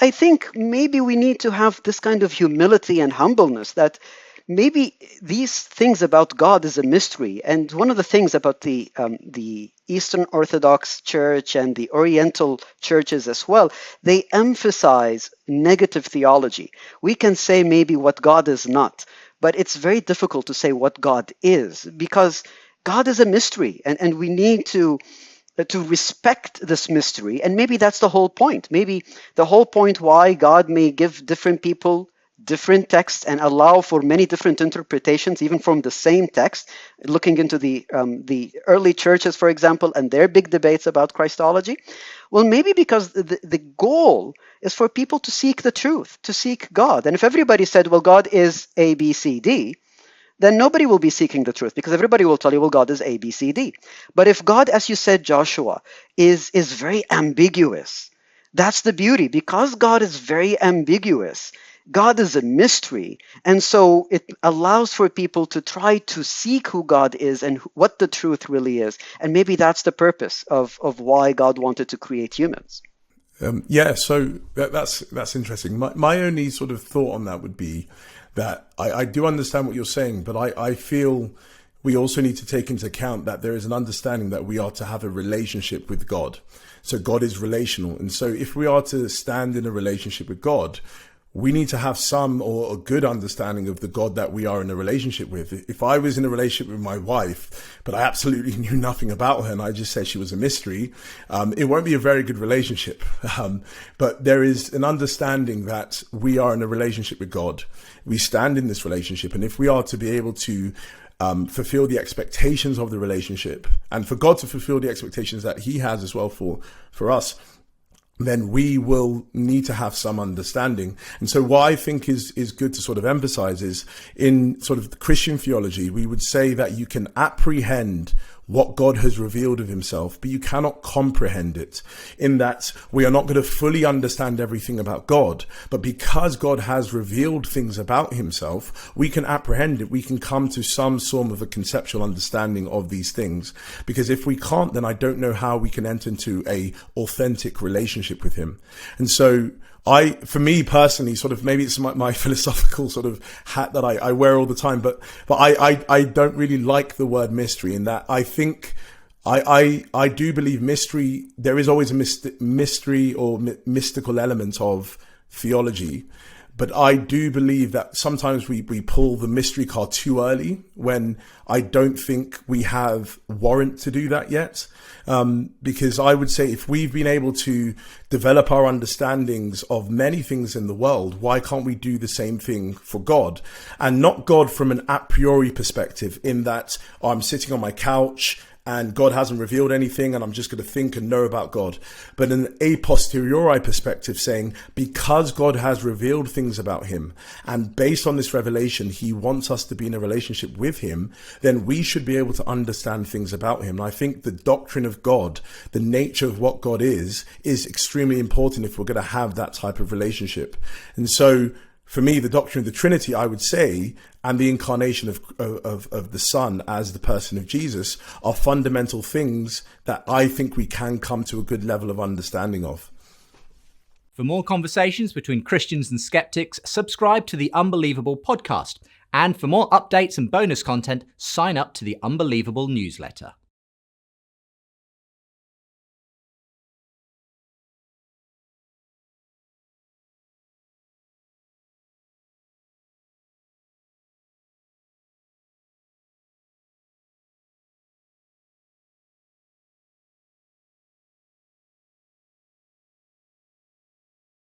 I think maybe we need to have this kind of humility and humbleness that maybe these things about God is a mystery. And one of the things about the Eastern Orthodox Church and the Oriental churches as well, they emphasize negative theology. We can say maybe what God is not, but it's very difficult to say what God is, because God is a mystery, and we need to respect this mystery. And maybe that's the whole point. Maybe the whole point why God may give different people different texts and allow for many different interpretations, even from the same text, looking into the early churches, for example, and their big debates about Christology. Well, maybe because the goal is for people to seek the truth, to seek God. And if everybody said, well, God is A, B, C, D, then nobody will be seeking the truth, because everybody will tell you, well, God is A, B, C, D. But if God, as you said, Joshua, is very ambiguous, that's the beauty. Because God is very ambiguous, God is a mystery. And so it allows for people to try to seek who God is and what the truth really is. And maybe that's the purpose of why God wanted to create humans. So that's interesting. My only sort of thought on that would be that I do understand what you're saying, but I feel we also need to take into account that there is an understanding that we are to have a relationship with God. So God is relational. And so if we are to stand in a relationship with God, we need to have some or a good understanding of the God that we are in a relationship with. If I was in a relationship with my wife, but I absolutely knew nothing about her and I just said she was a mystery, it won't be a very good relationship. But there is an understanding that we are in a relationship with God. We stand in this relationship. And if we are to be able to fulfill the expectations of the relationship, and for God to fulfill the expectations that he has as well for us, then we will need to have some understanding. And so what I think is good to sort of emphasize is, in sort of Christian theology, we would say that you can apprehend what God has revealed of himself, but you cannot comprehend it, in that we are not going to fully understand everything about God. But because God has revealed things about himself, we can apprehend it. We can come to some sort of a conceptual understanding of these things. Because if we can't, then I don't know how we can enter into a authentic relationship with him. And so for me personally, sort of, maybe it's my philosophical sort of hat that I wear all the time, but I don't really like the word mystery, in that I think I do believe mystery, there is always a mystery or mystical element of theology. But I do believe that sometimes we pull the mystery card too early, when I don't think we have warrant to do that yet. Because I would say, if we've been able to develop our understandings of many things in the world, why can't we do the same thing for God? And not God from an a priori perspective, in that I'm sitting on my couch and God hasn't revealed anything and I'm just going to think and know about God. But an a posteriori perspective, saying, because God has revealed things about him, and based on this revelation, he wants us to be in a relationship with him, then we should be able to understand things about him. And I think the doctrine of God, the nature of what God is extremely important if we're going to have that type of relationship. And so, for me, the doctrine of the Trinity, I would say, and the incarnation of the Son as the person of Jesus, are fundamental things that I think we can come to a good level of understanding of. For more conversations between Christians and skeptics, subscribe to the Unbelievable podcast. And for more updates and bonus content, sign up to the Unbelievable newsletter.